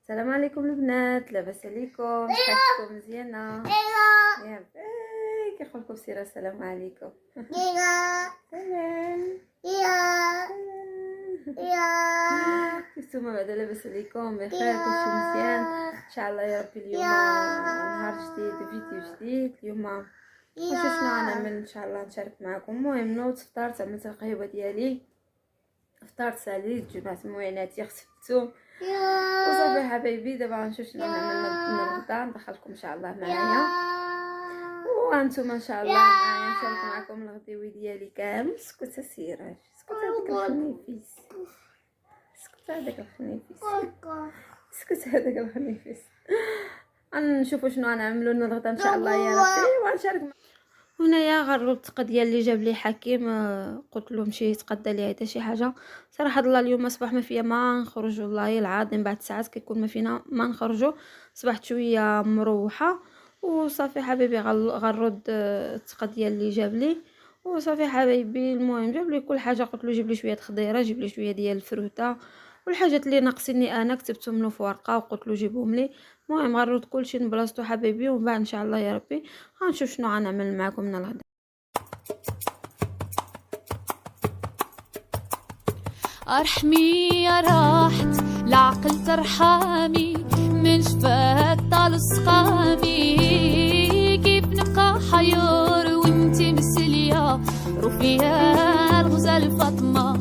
السلام عليكم البنات، لاباس عليكم؟ صحتكم مزيانه؟ يا كي يقولكم سيره السلام عليكم. سلام كيفتوما بعدا؟ لاباس عليكم؟ بخير؟ كلشي مزيان ان شاء الله يا ربي. اليوم نهار جديد وفيديو جديد. اليوم شنو غنعمل ان شاء الله نشارك معكم. المهم نوضت فطرت، عملت القهوه ديالي، فطرت ساليت، جمعت مويناتي، غسلتهم وصافي حبايبي. دابا غنشوف شنو نعمل الغدا، ندخلكم ان شاء الله معايا وانتم ان شاء الله معايا نشارك معكم الغديوي ديالي كامل. اسكت سيراج، اسكت هذاك الخنيفيس، اسكت هذاك الخنيفيس، اسكت هذاك الخنيفيس. غنشوفوا شنو غنعملوا لنا الغدا ان شاء الله يا ربي ونشارك. هنايا غربت التقضيه اللي جاب لي حكيم، قلت له مشي يتقدى لي حتى شي حاجه. صراحه الله اليوم اصبح ما فيا ما نخرج، والله العظيم بعد ساعات كيكون ما فينا ما نخرجوا. صبحت شويه مروحه وصافي حبيبي. غنرد التقضيه اللي جاب لي وصافي حبايبي. المهم جاب لي كل حاجه، قلت له جيب لي شويه خضيره، جيب لي شويه ديال الفروته والحاجات اللي ناقصيني انا كتبتهم له في ورقه وقلت له جيبهم لي. المهم غنرد كلشي لبلاصتو حبايبي، ومن بعد ان شاء الله يا ربي غنشوف شنو غنعمل معكم من الغدا. ارحمي يا راحت العقل ترحمي، من شفاك طال سقامي، كيف نبقى حيور وانتي مسلية رفيا الغزال فاطمة.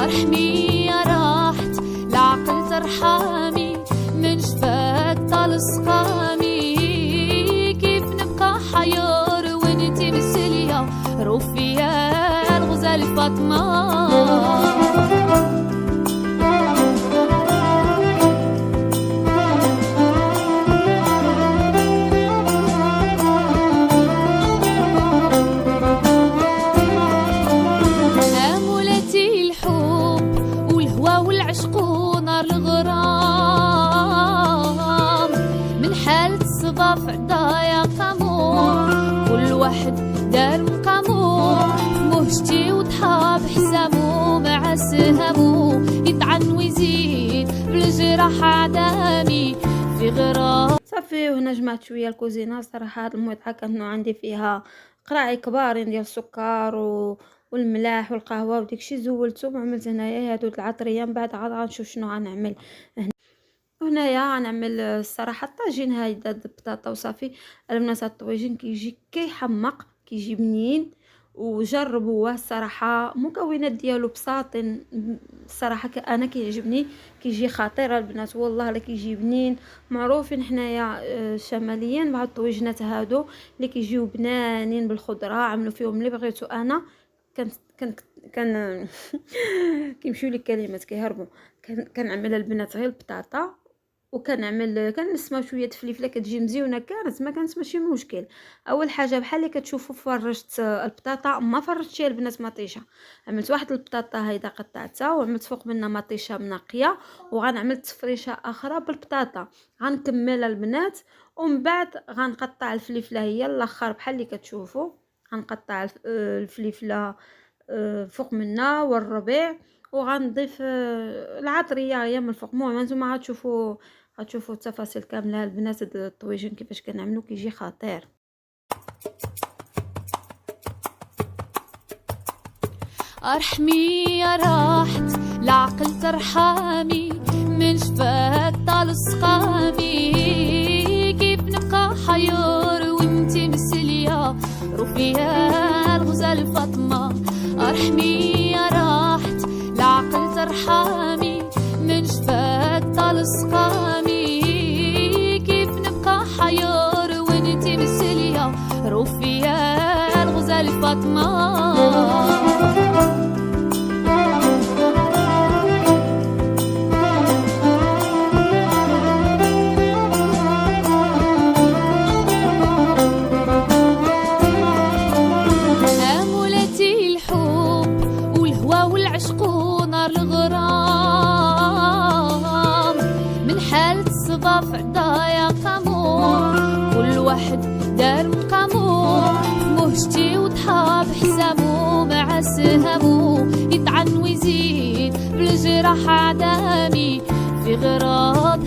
ارحمي يا راحت العقل ترحمي، من شفاك طال سقامي، كيف نبقى حيور وانتي مسلية رفيا الغزال فاطمة. في عدايا قامور، كل واحد دار مقامو، مهجتي وطحاب حسامو مع سهامو، يطعن ويزيد بالجراح عدامي في غرام. صافي وهنا جمعت شويه الكوزينه. صراحه هاد المويطعه كانت عندي فيها قراعي كبارين ديال السكر والملاح والقهوه وديكشي، زولتهم وعملت هنايا هادو العطريه. من بعد عاد غنشوف شنو غنعمل هنايا. غنعمل الصراحه الطاجين هيدا البطاطا وصافي. البنات الطويجين كيجي كيحمق، كيجي بنين وجربوه. الصراحه مكونات ديالو بساطين، الصراحه انا كيعجبني، كيجي خطير البنات والله لا كيجي بنين. معروفين حنايا شماليين بعض الطويجنات هادو اللي كيجيو بنانين بالخضره، عملوا فيهم اللي بغيتو. انا كان كيمشيو لي الكلمات كيهربوا. كنعمل البنات غير البطاطا، وكنعمل كنسمع شويه الفلفله كتجي مزيونه. كانت ما كانت ماشي مشكل. اول حاجه بحال اللي كتشوفوا فرشت البطاطا، ما فرشتيها البنات مطيشه. عملت واحد البطاطا هيدا قطعتها وعملت فوق منها مطيشه منقيه، وغنعمل تفريشه اخرى بالبطاطا. غنكملها البنات ومن بعد غنقطع الفلفله هي الاخر بحال اللي كتشوفوا. غنقطع الفلفله فوق منها والربيع، وغنضيف العطريه هي من الفوق. المهم نتوما غتشوفوا التفاصيل كامله البنات. الطويجين كيفاش كنعملو كيجي خطير. ارحمي يا راحت العقل ترحمي، من شفاك طال سقامي، كيف نبقى حيور وانتي مسلية رفيا الغزال فاطمة. ارحمي يا راحت العقل ترحمي، من شفاك طال سقامي، كيف نبقى حيور وانتي مسلية رفيا الغزال فاطمة. في عدايا قامور، كل واحد دار مقامو، مهجتي وطحاب حسامو مع سهامو، يطعن ويزيد بالجراح عدامي في غراض.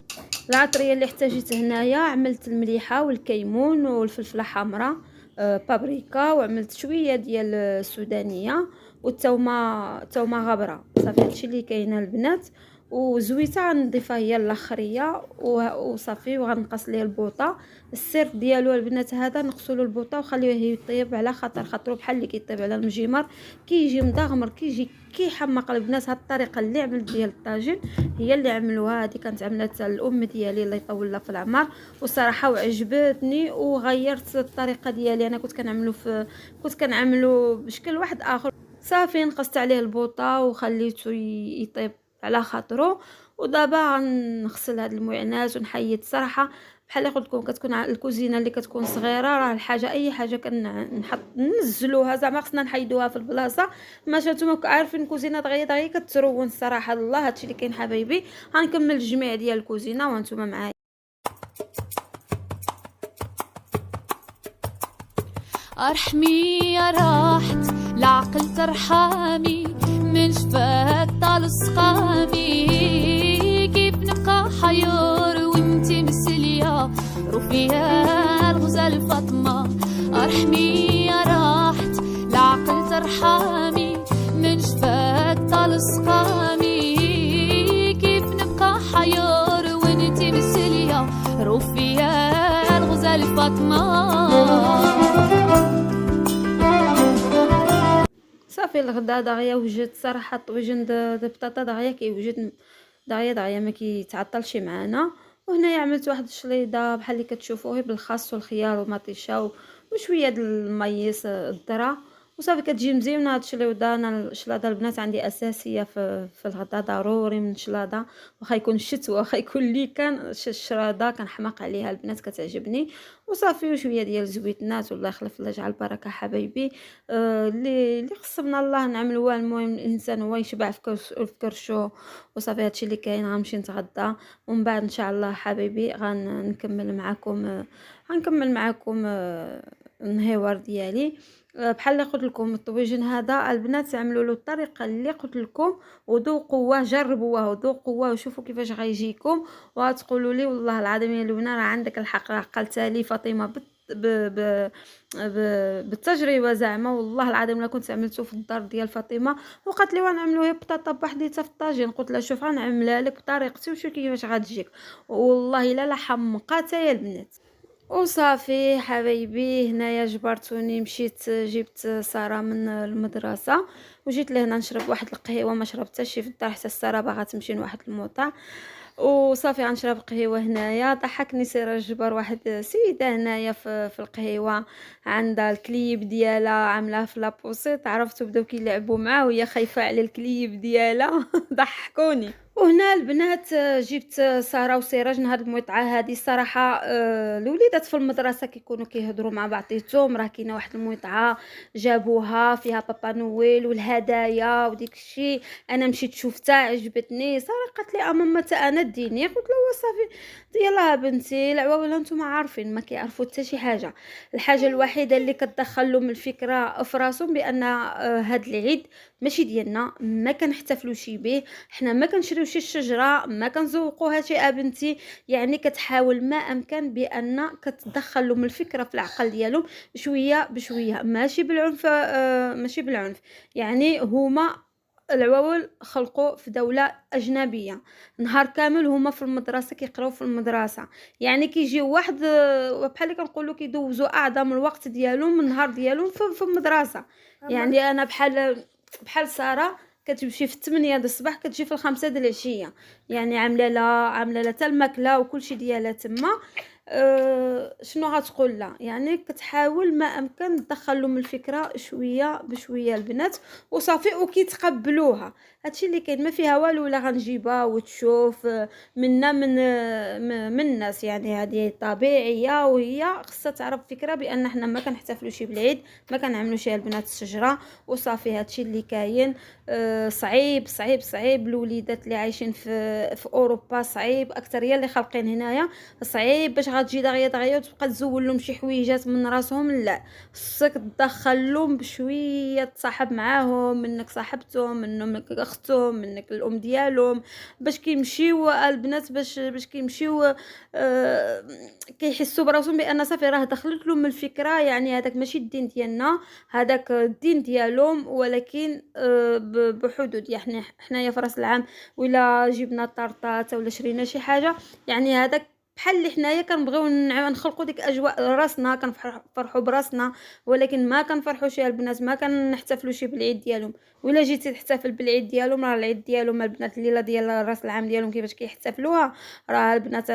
العطريه اللي احتاجيت هنايا عملت المليحه والكيمون والفلفله حمراء، بابريكا، وعملت شويه ديال السودانيه والثومه غبره. صافي هادشي اللي كاينه البنات. وزويته غنضيفها هي الاخريه وصافي، وغنقص ليه البوطه. السر ديالو البنات هذا نغسلوا البوطه وخليوه يطيب على خاطرو بحال اللي كيطيب على المجمر، كيجي مدغمر، كيجي كيحمق البنات. هاد الطريقه اللي عملت ديال الطاجين هي اللي عملوها، هذه كانت عملتها الام ديالي الله يطول لها في العمر، وصراحه وعجبتني وغيرت الطريقه ديالي. انا كنت كنعملو بشكل واحد اخر. صافي نقصت عليه البوطه وخليته يطيب على خاطرو. ودابا غنغسل هاد المعينات ونحيد. صراحه بحال قلت لكم كتكون الكوزينه اللي كتكون صغيره، راه الحاجه اي حاجه كنحط ننزلوها، زعما خصنا نحيدوها في البلاصه. ما نتوما عارفين الكوزينه دغيا كترون. الصراحه الله هادشي اللي كاين حبايبي. غنكمل الجميع ديال الكوزينه وانتم معايا. ارحمي يا راحت العقل ترحمي، من شفاك طال سقامي، كيف نبقى حيور وانتي مسلية رفيا الغزال فاطمة. ارحمي يا راحت العقل ترحمي، من شفاك طال سقامي، كيف نبقى حيور وانتي مسلية رفيا الغزال فاطمة. صافي الغدا دغيا وجد. صراحه طويجن د بطاطا دغيا كيوجد دغيا ما كيتعطلش معانا. وهنايا عملت واحد الشليضه بحال اللي كتشوفوه بالخس والخيار والمطيشه وشويه د الميس الذره. وصافي كتجي مزيونه هاد الشليضه. انا الشلاضه البنات عندي اساسيه في الغدا، ضروري من شلاضه، واخا يكون الشتوى واخا يكون اللي كان الشلاضه كنحماق عليها البنات، كتعجبني. وصافي وشويه ديال الزويتنات، والله يخلف الله يجعل البركه حبايبي. اللي خصنا الله نعملوها. المهم الانسان هو يشبع في كرشو. وصافي هادشي اللي كاين. غنمشي نتغدى ومن بعد ان شاء الله حبايبي غنكمل معكم النهيوار ديالي. بحال اللي قلت لكم الطويجن هذا البنات عملوا له الطريقه اللي قلت لكم وذوقوه، جربوه وذوقوه وشوفوا كيفاش غيجيكم، وغتقولوا لي والله العظيم يا لونا راه عندك الحق. راه قالتها لي فاطمه ب... ب... بالتجربه زعما. والله العظيم لا كنت عملته في الدار ديال فاطمه، وقالت لي غنعملوها بطاطا بوحديتها في الطاجين. قلت لها شوف غنعملها لك بطريقتي وشوف كيفاش غتجيك. والله لا حمقاتها يا البنات. وصافي حبايبي هنايا جبرتوني، مشيت جبت ساره من المدرسه وجيت لهنا نشرب واحد القهوه. ما شربتهاش في الدار حتى ساره باغا تمشي لواحد الموطع. وصافي غنشرب قهوه هنايا. ضحكني سيره جبر واحد سيده هنايا في القهوه عندها الكليب ديالها عاملاه في لابوسيط، عرفتو بداو كيلعبوا معاه وهي خايفه على الكليب ديالها. ضحكوني. وهنا البنات جبت ساره وسراج. نهار الموطعه هذه الصراحه الوليدات في المدرسه كيكونوا كيهضروا مع بعضياتهم، راه كاينه واحد الموطعه جابوها فيها بابا نويل والهدايا وديك الشيء. انا مشيت شفتها عجبتني. ساره قالت لي ماما تا انا ديني. قلت لها صافي يلاه بنتي. العواول انتم عارفين ما كيعرفوا حتى شي حاجه. الحاجه الوحيده اللي كتدخل لهم الفكره في راسهم بان هاد العيد ماشي ديالنا، ما كنحتفلوش به، حنا ما كنشريوش الشجره، ما كنزوقوهاش بنتي. يعني كتحاول ما امكن بان كتدخل لهم الفكره في العقل ديالهم شويه بشويه، ماشي بالعنف. ماشي بالعنف. يعني هما العواول خلقوا في دولة أجنبية، نهار كامل هما في المدرسة كيقراو في المدرسة. يعني كيجيو واحد بحال اللي كنقولوا كيدوزوا أعظم الوقت ديالهم من النهار ديالهم في المدرسة. يعني أنا بحال سارة كتمشي في 8 د الصباح كتجي في 5 د العشيه. يعني عامله لها حتى الماكله وكلشي ديالها تما. شنو غتقول لا؟ يعني كتحاول ما امكن تدخل لهم الفكره شويه بشويه البنات وصافي وكيتقبلوها. هادشي اللي كاين، ما فيها والو. ولا غنجيبها وتشوف منا من الناس. يعني هذه طبيعيه وهي خصها تعرف فكره بان حنا ما كنحتفلوش بالعيد، ما كنعملوش البنات الشجره وصافي. هادشي اللي كاين. صعيب صعيب صعيب. الوليدات اللي عايشين في اوروبا صعيب، اكثريه اللي خالقين هنايا صعيب باش غتجي دغيا دغيا وتبقى تزول لهم شي حويجات من راسهم. لا، خصك تدخل لهم بشويه، تصاحب معاهم، منك صاحبتهم، منك اختهم، منك الام ديالهم، باش كيمشيو البنات، باش كيمشيو كيحسوا براسهم بان صافي راه دخلت لهم الفكره، يعني هذاك ماشي الدين ديالنا، هذاك الدين ديالهم، ولكن بحدود. يعني حنايا في راس العام ولا جبنا طرطات ولا شرينا شي حاجه، يعني هذاك بحال اللي حنايا كنبغيو نخلقوا ديك اجواء راسنا، كنفرحوا براسنا، ولكن ما كنفرحوش يا البنات، ما كنحتفلوش بالعيد ديالهم. ولا جيتي تحتفل بالعيد ديالهم، راه العيد ديالهم البنات الليله ديال راس العام ديالهم كيفاش كيحتفلوها، راه البنات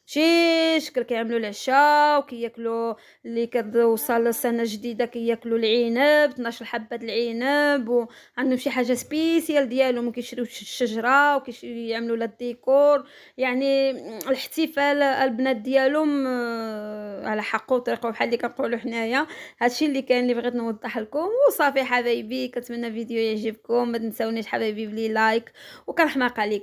شي شكل كيعملوا العشاء وكياكلوا اللي كتوصل السنه جديده، كياكلوا العنب 12 حبه العنب، وعندهم شي حاجه سبيسيال ديالهم، كيشريو الشجره وكيعملوا لها الديكور. يعني الاحتفال البنات ديالهم على حق وطريقه، بحال اللي كنقولوا حنايا. هادشي اللي كان اللي بغيت نوضح لكم. وصافي حبايبي، كنتمنى فيديو يعجبكم، ما تنساونيش حبايبي بلي لايك، وكنحماق عليكم.